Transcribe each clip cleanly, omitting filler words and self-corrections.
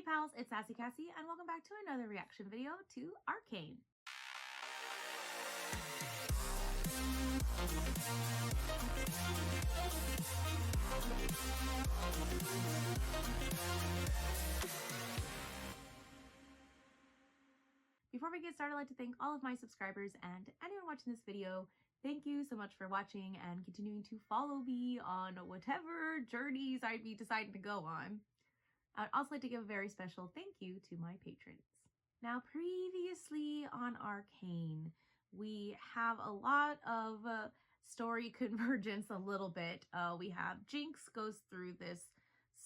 pals, it's Sassy Cassie, and welcome back to another reaction video to Arcane. Before we get started, I'd like to thank all of my subscribers and anyone watching this video. Thank you so much for watching and continuing to follow me on whatever journeys I be deciding to go on. I'd also like to give a very special thank you to my patrons. Now, previously on Arcane, we have a lot of story convergence a little bit. We have Jinx goes through this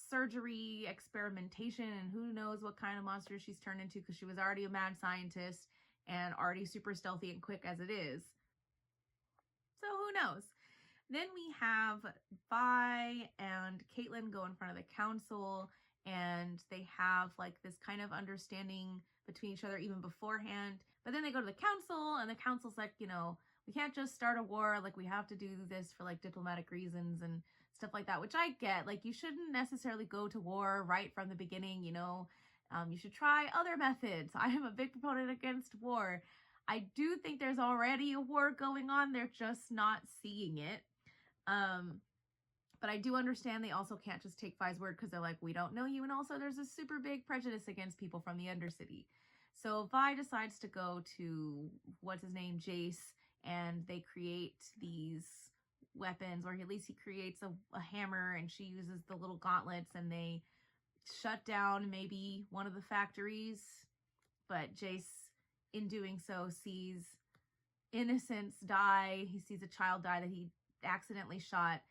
surgery experimentation, and who knows what kind of monster she's turned into because she was already a mad scientist and already super stealthy and quick as it is. So who knows? Then we have Vi and Caitlyn go in front of the council, and they have like this kind of understanding between each other even beforehand. But then they go to the council, and the council's like, you know, we can't just start a war. Like, we have to do this for like diplomatic reasons and stuff like that, which I get. Like, you shouldn't necessarily go to war right from the beginning, you know. You should try other methods. I am a big proponent against war. I do think there's already a war going on. They're just not seeing it. But I do understand they also can't just take Vi's word because they're like, we don't know you. And also there's a super big prejudice against people from the Undercity. So Vi decides to go to, what's his name, Jace, and they create these weapons, or at least he creates a hammer, and she uses the little gauntlets, and they shut down maybe one of the factories. But Jace, in doing so, sees innocents die. He sees a child die that he accidentally shot.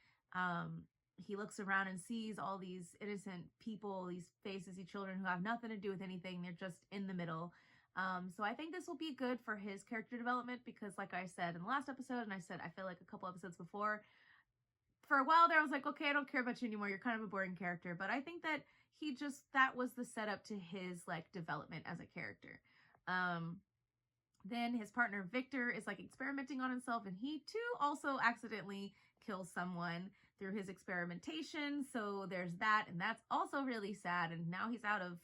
He looks around and sees all these innocent people, these faces, these children who have nothing to do with anything. They're just in the middle. So I think this will be good for his character development because, like I said in the last episode, and I said I feel like a couple episodes before, for a while there I was like, okay, I don't care about you anymore. You're kind of a boring character. But I think that that was the setup to his like development as a character. Then his partner Victor is like experimenting on himself, and he too also accidentally kills someone through his experimentation. So there's that, and that's also really sad. And now he's out of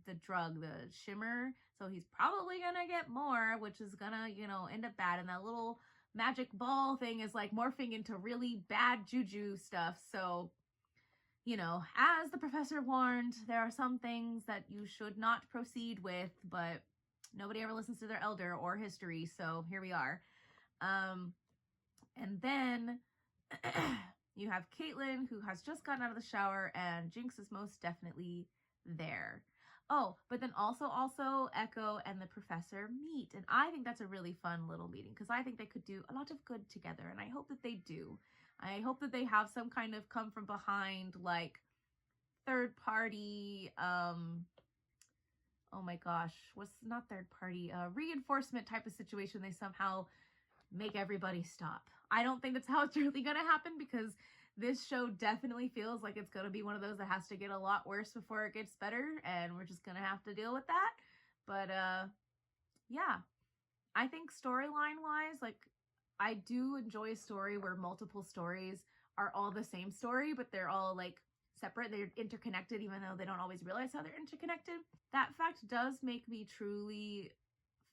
the drug, the shimmer, so he's probably gonna get more, which is gonna, you know, end up bad. And that little magic ball thing is like morphing into really bad juju stuff. So, you know, as the professor warned, there are some things that you should not proceed with, but nobody ever listens to their elder or history, so here we are. And then you have Caitlyn, who has just gotten out of the shower, and Jinx is most definitely there. Oh, but then also Echo and the professor meet, and I think that's a really fun little meeting because I think they could do a lot of good together, and I hope that they do. I hope that they have some kind of come from behind, like, third party, oh my gosh, what's not third party, reinforcement type of situation. They somehow make everybody stop. I don't think that's how it's really gonna happen because this show definitely feels like it's gonna be one of those that has to get a lot worse before it gets better, and we're just gonna have to deal with that. But yeah, I think storyline wise, like, I do enjoy a story where multiple stories are all the same story, but they're all like separate. They're interconnected, even though they don't always realize how they're interconnected. That fact does make me truly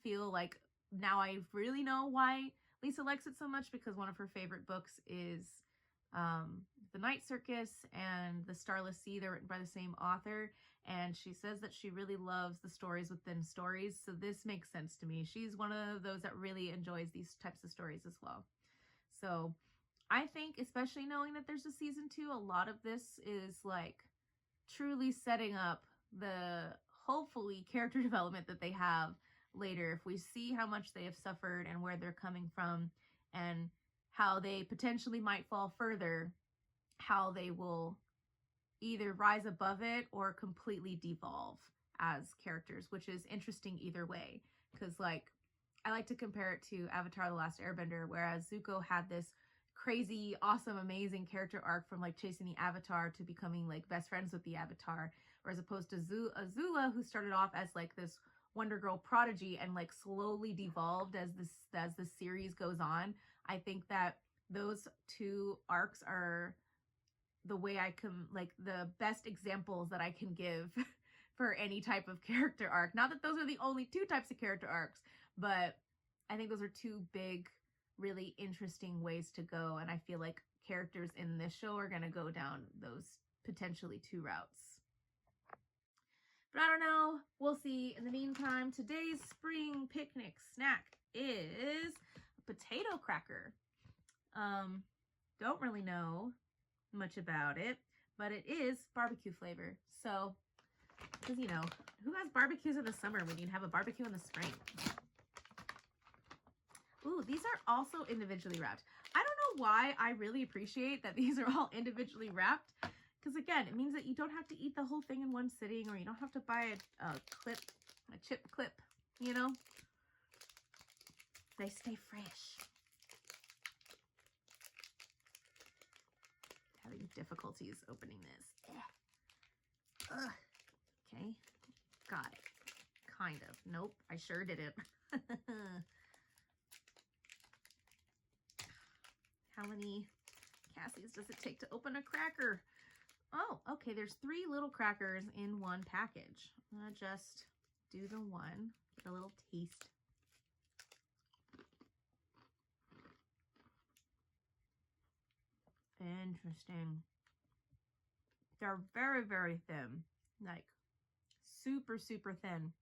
feel like now I really know why Lisa likes it so much, because one of her favorite books is The Night Circus and The Starless Sea. They're written by the same author, and she says that she really loves the stories within stories, so this makes sense to me. She's one of those that really enjoys these types of stories as well. So I think, especially knowing that there's a season 2, a lot of this is like truly setting up the hopefully character development that they have later. If we see how much they have suffered and where they're coming from and how they potentially might fall further, how they will either rise above it or completely devolve as characters, which is interesting either way. Because, like, I like to compare it to Avatar: The Last Airbender, whereas Zuko had this crazy, awesome, amazing character arc from like chasing the Avatar to becoming like best friends with the Avatar, or as opposed to Azula, who started off as like this Wonder Girl prodigy and like slowly devolved as the series goes on. I think that those two arcs are the way I can, like, the best examples that I can give for any type of character arc. Not that those are the only two types of character arcs, but I think those are two big, really interesting ways to go. And I feel like characters in this show are going to go down those potentially two routes. But I don't know. We'll see. In the meantime, today's spring picnic snack is a potato cracker. Don't really know much about it, but it is barbecue flavor. So, because, you know, who has barbecues in the summer when you have a barbecue in the spring? Ooh, these are also individually wrapped. I don't know why I really appreciate that these are all individually wrapped. Because again, it means that you don't have to eat the whole thing in one sitting, or you don't have to buy a chip clip, you know? They stay fresh. Having difficulties opening this. Ugh. Okay, got it. Kind of. Nope, I sure didn't. How many Cassies does it take to open a cracker? Oh, okay, there's 3 little crackers in one package. I'm gonna just do the one, get a little taste. Interesting. They're very, very thin. Like, super, super thin.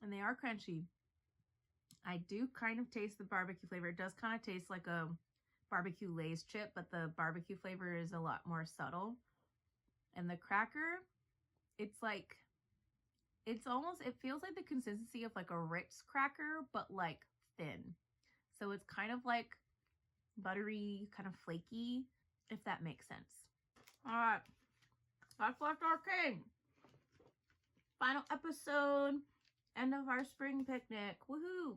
And they are crunchy. I do kind of taste the barbecue flavor. It does kind of taste like a barbecue Lay's chip, but the barbecue flavor is a lot more subtle. And the cracker, it's like, it's almost, it feels like the consistency of like a Ritz cracker, but like thin. So it's kind of like buttery, kind of flaky, if that makes sense. All right, that's left Arcane. Final episode, end of our spring picnic. Woohoo!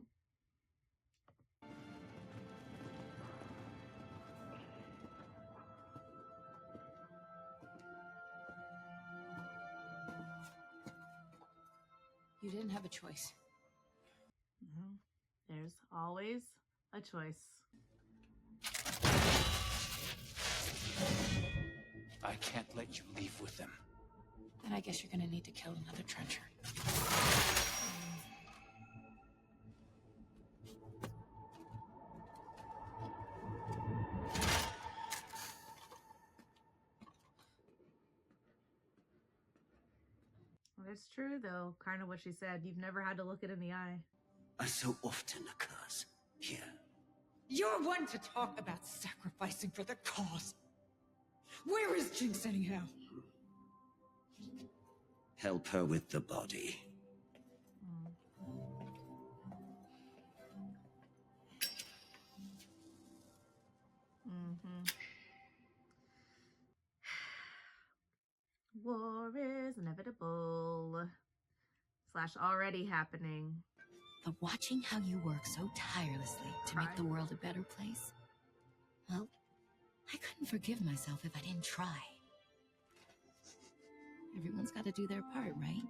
You didn't have a choice. There's always a choice. I can't let you leave with them. Then I guess you're gonna need to kill another trencher. That's true, though. Kind of what she said. You've never had to look it in the eye. As so often occurs here. You're one to talk about sacrificing for the cause. Where is Jinx anyhow? Help her with the body. War is inevitable. / already happening. But watching how you work so tirelessly to make the world a better place, well, I couldn't forgive myself if I didn't try. Everyone's got to do their part, right?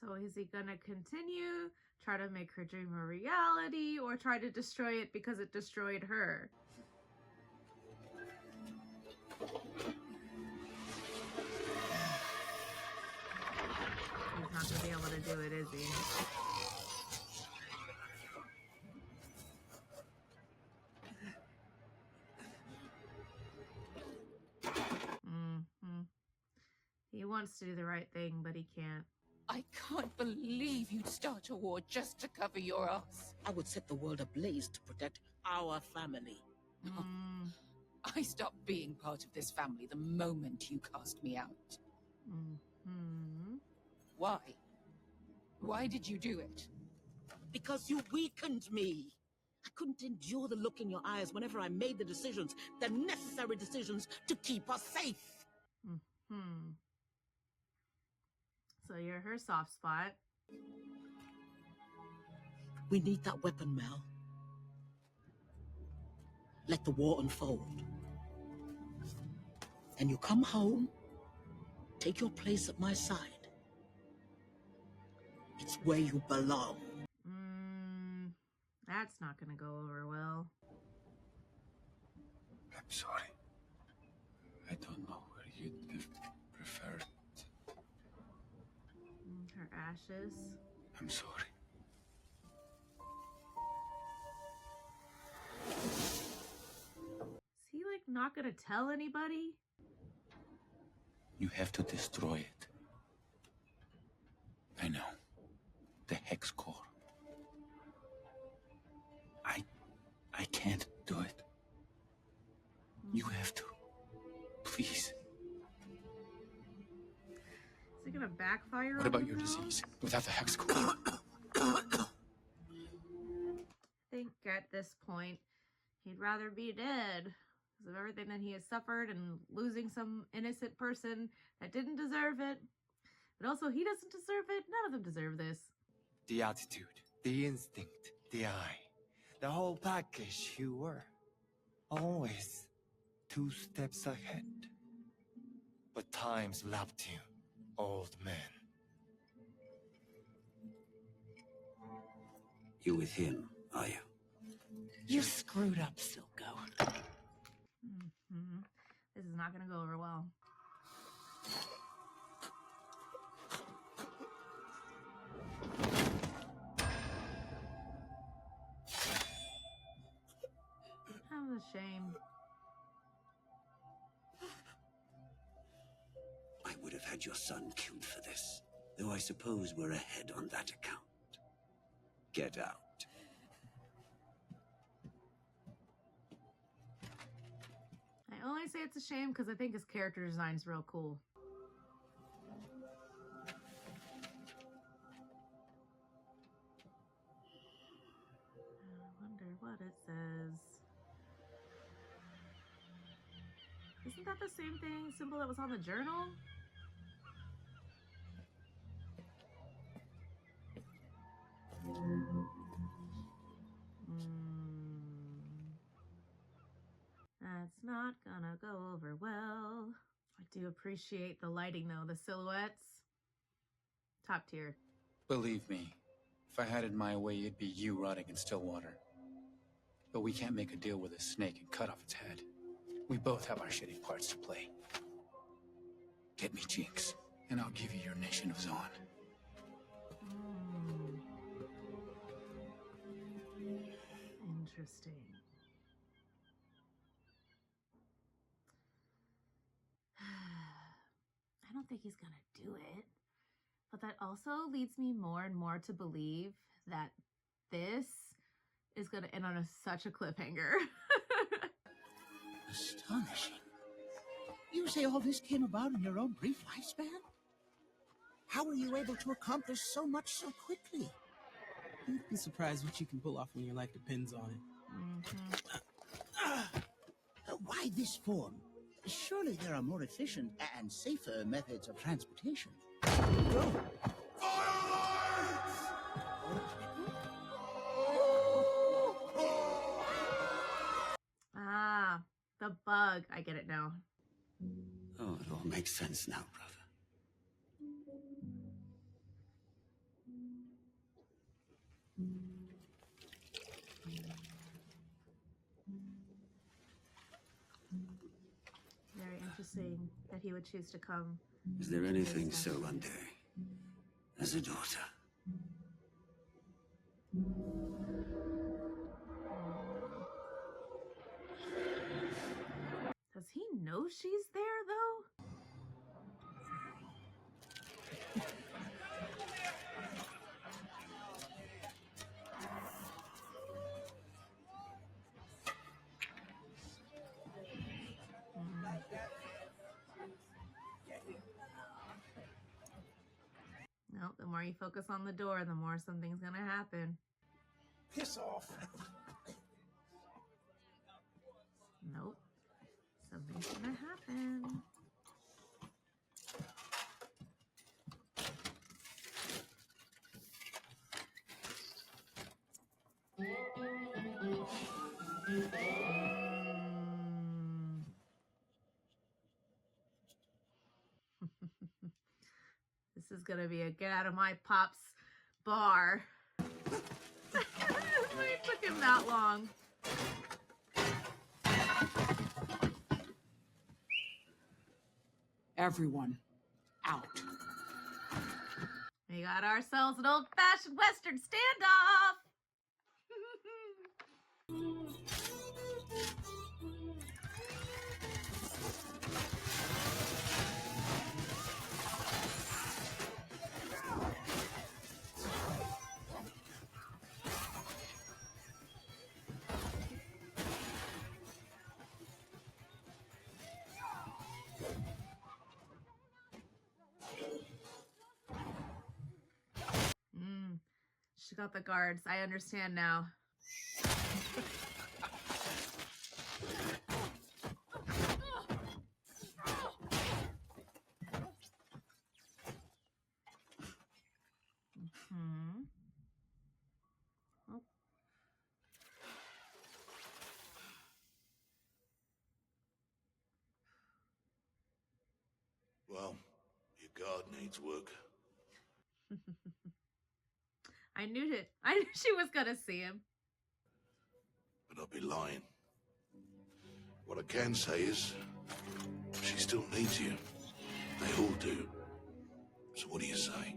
So is he gonna continue, try to make her dream a reality, or try to destroy it because it destroyed her? He's not gonna be able to do it, is he? He wants to do the right thing, but he can't. I can't believe you'd start a war just to cover your ass. I would set the world ablaze to protect our family. I stopped being part of this family the moment you cast me out. Why? Why did you do it? Because you weakened me. I couldn't endure the look in your eyes whenever I made the decisions, the necessary decisions to keep us safe. So you're her soft spot. We need that weapon, Mel. Let the war unfold. And you come home, take your place at my side, where you belong. That's not gonna go over well. I'm sorry. I don't know where you'd have preferred. Her ashes. I'm sorry. Is he like not gonna tell anybody? You have to destroy it. I know. The hex core. I can't do it. You have to. Please. Is it gonna backfire? What about your disease? Without the hex core? I think at this point, he'd rather be dead because of everything that he has suffered and losing some innocent person that didn't deserve it. But also, he doesn't deserve it. None of them deserve this. The attitude, the instinct, the eye. The whole package you were. Always 2 steps ahead. But time's lapped you, old man. You with him, are you? You screwed up, Silco. This is not going to go over well. That was a shame. I would have had your son killed for this, though I suppose we're ahead on that account. Get out. I only say it's a shame because I think his character design is real cool. I wonder what it says. Isn't that the same symbol that was on the journal? That's not gonna go over well. I do appreciate the lighting though, the silhouettes. Top tier. Believe me, if I had it my way, it'd be you rotting in still water. But we can't make a deal with a snake and cut off its head. We both have our shitty parts to play. Get me Jinx, and I'll give you your nation of Zaun. Interesting. I don't think he's gonna do it. But that also leads me more and more to believe that this is gonna end on such a cliffhanger. Astonishing. You say all this came about in your own brief lifespan? How were you able to accomplish so much so quickly? You'd be surprised what you can pull off when your life depends on it. Why this form? Surely there are more efficient and safer methods of transportation. Go. Ah, the bug. I get it now. Oh, it all makes sense now, brother. Very interesting that he would choose to come. Is there anything so Montee as a daughter? Does he know she's there, though? No, the more you focus on the door, the more something's gonna happen. Piss off. Nope. Something's gonna happen. This is gonna be a get out of my pops bar. It took him that long. Everyone, out. We got ourselves an old-fashioned Western standoff. She got the guards. I understand now. Oh. Well, your guard needs work. I knew it. I knew she was gonna see him. But I'd be lying. What I can say is, she still needs you. They all do. So what do you say?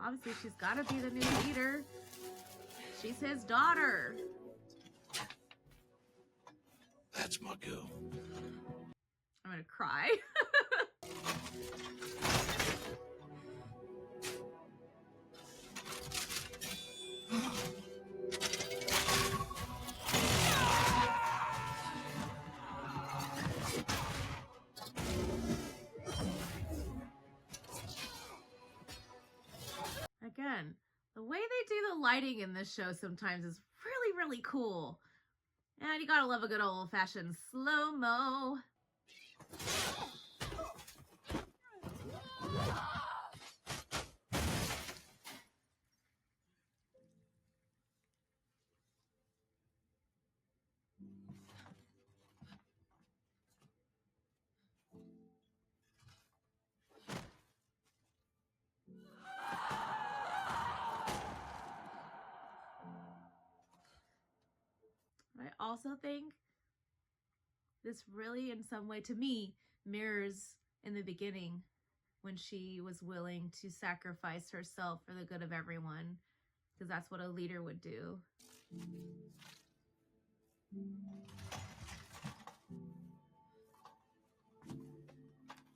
Obviously, she's gotta be the new leader. She's his daughter. That's my girl. I'm gonna cry. Again, the way they do the lighting in this show sometimes is really, really cool. And you gotta love a good old-fashioned slow-mo. I also think this really, in some way, to me, mirrors in the beginning when she was willing to sacrifice herself for the good of everyone, because that's what a leader would do.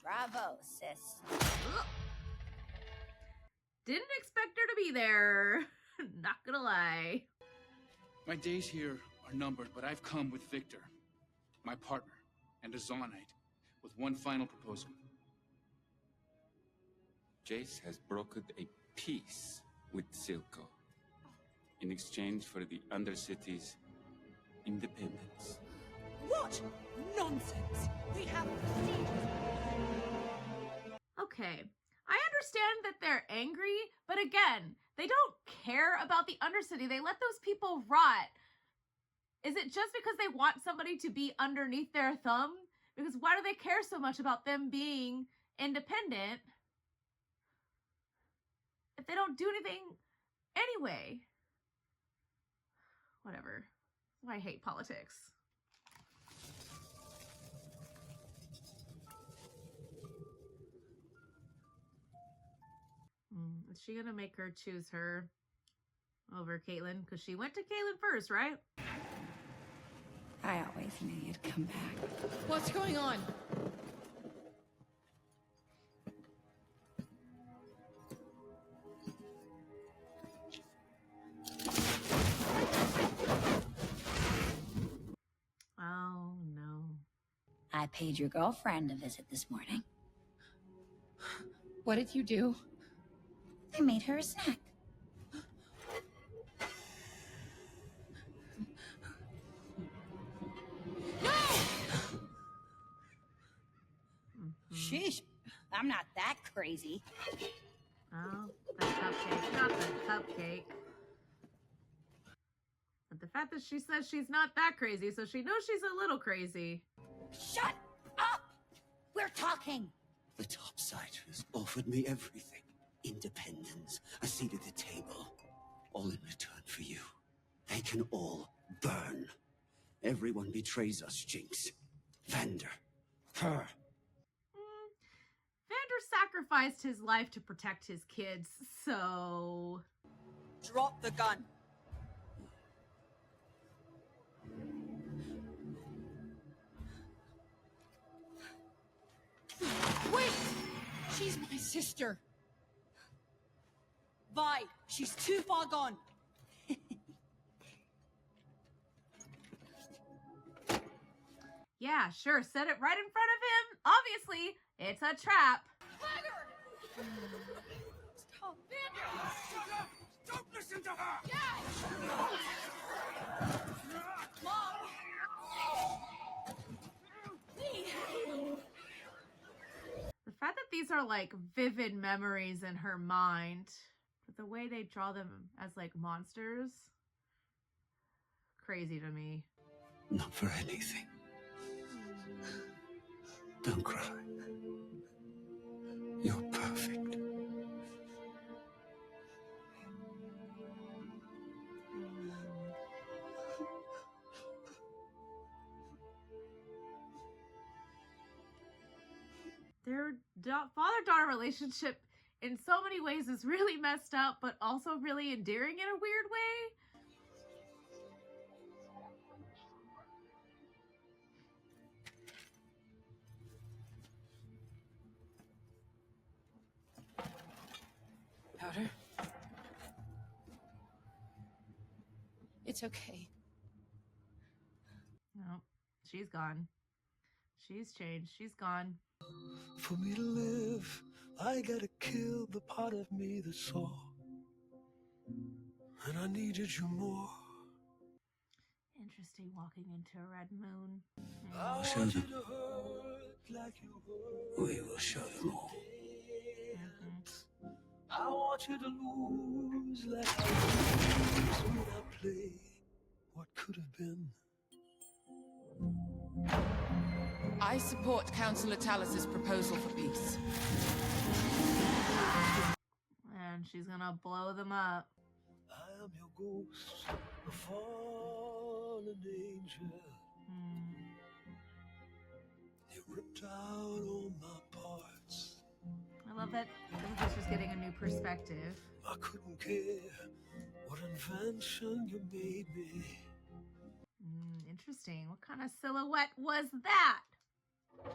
Bravo, sis. Didn't expect her to be there. Not gonna lie. My days here are numbered, but I've come with Victor, my partner, and a Zonite, with one final proposal. Jace has brokered a peace with Silco in exchange for the Undercity's independence. What nonsense! We have procedures. Okay, I understand that they're angry, but again, they don't care about the Undercity. They let those people rot. Is it just because they want somebody to be underneath their thumb? Because why do they care so much about them being independent if they don't do anything anyway? Whatever. I hate politics. Is she gonna make her choose her over Caitlyn? Because she went to Caitlyn first, right? I always knew you'd come back. What's going on? Oh, no. I paid your girlfriend a visit this morning. What did you do? I made her a snack. Sheesh, I'm not that crazy. Oh, the cupcake. Not the cupcake. But the fact that she says she's not that crazy, so she knows she's a little crazy. Shut up! We're talking. The Topside has offered me everything. Independence, a seat at the table, all in return for you. They can all burn. Everyone betrays us, Jinx. Vander. Her. Vander sacrificed his life to protect his kids, so... Drop the gun. Wait! She's my sister. Vi, she's too far gone. Yeah, sure, set it right in front of him. Obviously, it's a trap. Stop, Vander! Shut up! Don't listen to her! Yes! Mom! Please! The fact that these are like vivid memories in her mind, but the way they draw them as like monsters, crazy to me. Not for anything. Don't cry. You're perfect. Their father-daughter relationship in so many ways is really messed up, but also really endearing in a weird way. Powder? It's okay. No, she's gone. She's changed. She's gone. For me to live, I gotta kill the part of me that saw. And I needed you more. Interesting, walking into a red moon. I'll show them. We will show them all. I want you to lose like I lose when I play what could have been. I support Councillor Talus's proposal for peace. And she's gonna blow them up. I am your ghost, a fallen angel. You ripped out all my parts. I love that she's just getting a new perspective. I couldn't care what invention you made me. Interesting. What kind of silhouette was that? I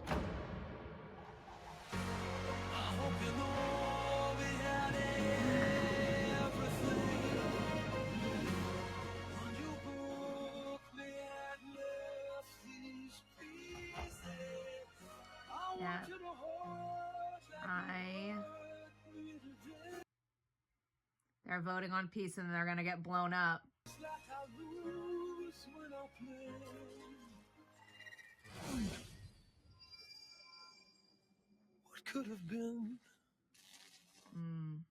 hope you know we had everything. When you broke me and left these pieces, I Yeah. want you to hold They're voting on peace and they're gonna get blown up. like I lose when I play. What could have been? And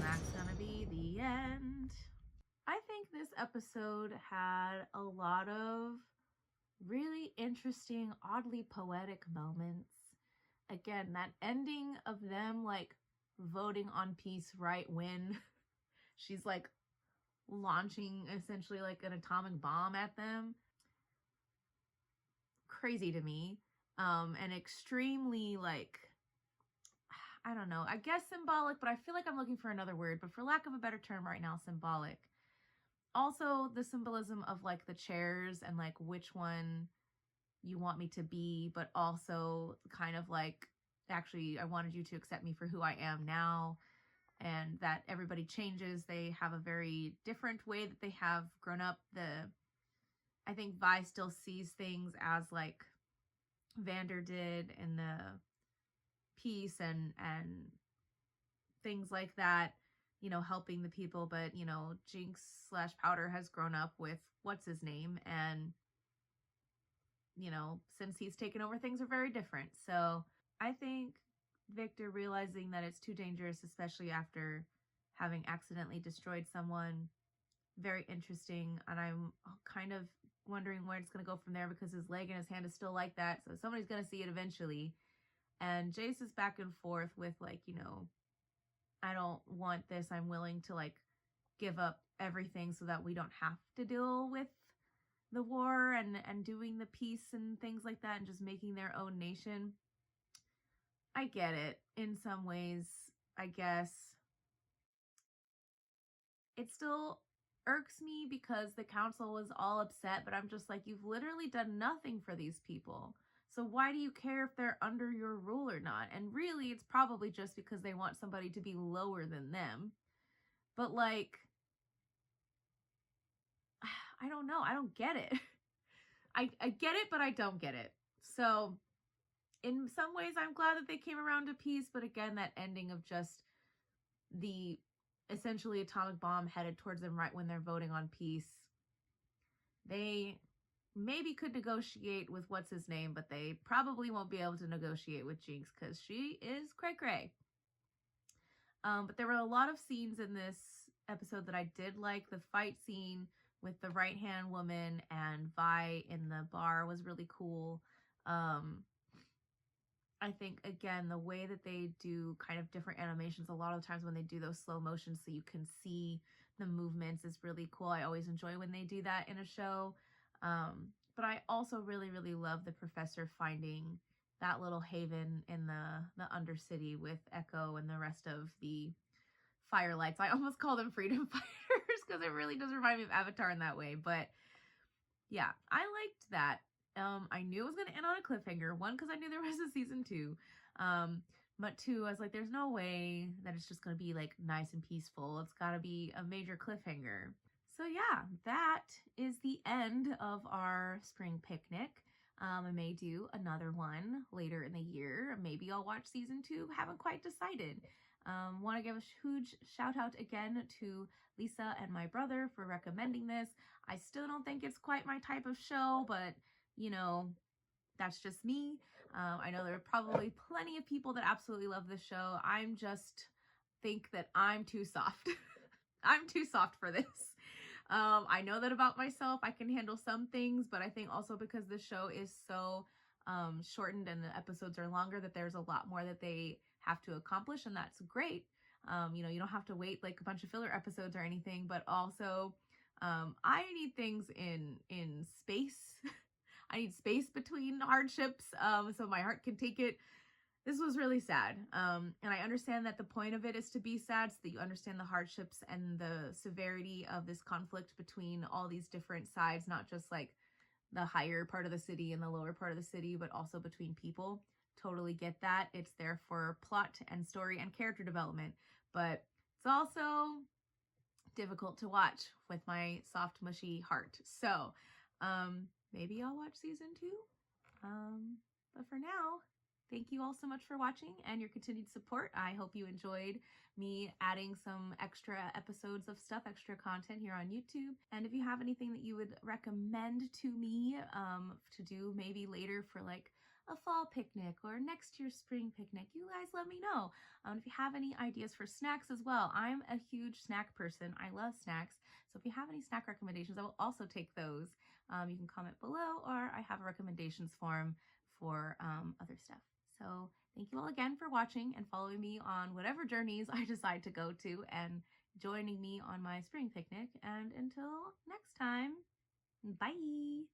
that's gonna be the end. I think this episode had a lot of really interesting, oddly poetic moments. Again, that ending of them like voting on peace right when she's like launching essentially like an atomic bomb at them. Crazy to me. And extremely like, I don't know, I guess symbolic, but I feel like I'm looking for another word, but for lack of a better term right now, symbolic. Also the symbolism of like the chairs and like which one you want me to be, but also kind of like, actually, I wanted you to accept me for who I am now, and that everybody changes. They have a very different way that they have grown up. I think Vi still sees things as like Vander did in the peace and things like that, you know, helping the people, but you know, Jinx / Powder has grown up with what's his name, and you know, since he's taken over, things are very different. So I think Victor realizing that it's too dangerous, especially after having accidentally destroyed someone, very interesting. And I'm kind of wondering where it's going to go from there, because his leg and his hand is still like that. So somebody's going to see it eventually. And Jace is back and forth with like, you know, I don't want this. I'm willing to like give up everything so that we don't have to deal with the war and doing the peace and things like that and just making their own nation. I get it in some ways, I guess. It still irks me because the council was all upset, but I'm just like, you've literally done nothing for these people. So why do you care if they're under your rule or not? And really, it's probably just because they want somebody to be lower than them. But like, I don't know. I don't get it. I get it, but I don't get it. So in some ways, I'm glad that they came around to peace. But again, that ending of just the essentially atomic bomb headed towards them right when they're voting on peace. They maybe could negotiate with what's his name, but they probably won't be able to negotiate with Jinx because she is cray-cray. But there were a lot of scenes in this episode that I did like. The fight scene with the right-hand woman and Vi in the bar was really cool. I think, again, the way that they do kind of different animations, a lot of times when they do those slow motions so you can see the movements is really cool. I always enjoy when they do that in a show. But I also really, really love the professor finding that little haven in the Undercity with Echo and the rest of the Firelights. I almost call them freedom fighters because it really does remind me of Avatar in that way. But yeah, I liked that. I knew it was going to end on a cliffhanger. One, because I knew there was a season 2. But 2, I was like, there's no way that it's just going to be like nice and peaceful. It's got to be a major cliffhanger. So yeah, that is the end of our spring picnic. I may do another one later in the year. Maybe I'll watch season 2. Haven't quite decided. Want to give a huge shout out again to Lisa and my brother for recommending this. I still don't think it's quite my type of show, but you know, that's just me. I know there are probably plenty of people that absolutely love this show. I'm just think that I'm too soft. I'm too soft for this. I know that about myself. I can handle some things, but I think also because the show is so shortened and the episodes are longer that there's a lot more that they have to accomplish, and that's great. You know, you don't have to wait like a bunch of filler episodes or anything, but also I need things in space. I need space between hardships so my heart can take it. This was really sad. And I understand that the point of it is to be sad so that you understand the hardships and the severity of this conflict between all these different sides, not just like the higher part of the city and the lower part of the city, but also between people. Totally get that. It's there for plot and story and character development, but it's also difficult to watch with my soft, mushy heart. So maybe I'll watch season 2. But for now, thank you all so much for watching and your continued support. I hope you enjoyed me adding some extra episodes of stuff, extra content here on YouTube. And if you have anything that you would recommend to me to do maybe later for like a fall picnic or next year's spring picnic, you guys let me know. If you have any ideas for snacks as well, I'm a huge snack person. I love snacks. So if you have any snack recommendations, I will also take those. You can comment below, or I have a recommendations form for other stuff. So thank you all again for watching and following me on whatever journeys I decide to go to and joining me on my spring picnic. And until next time, bye!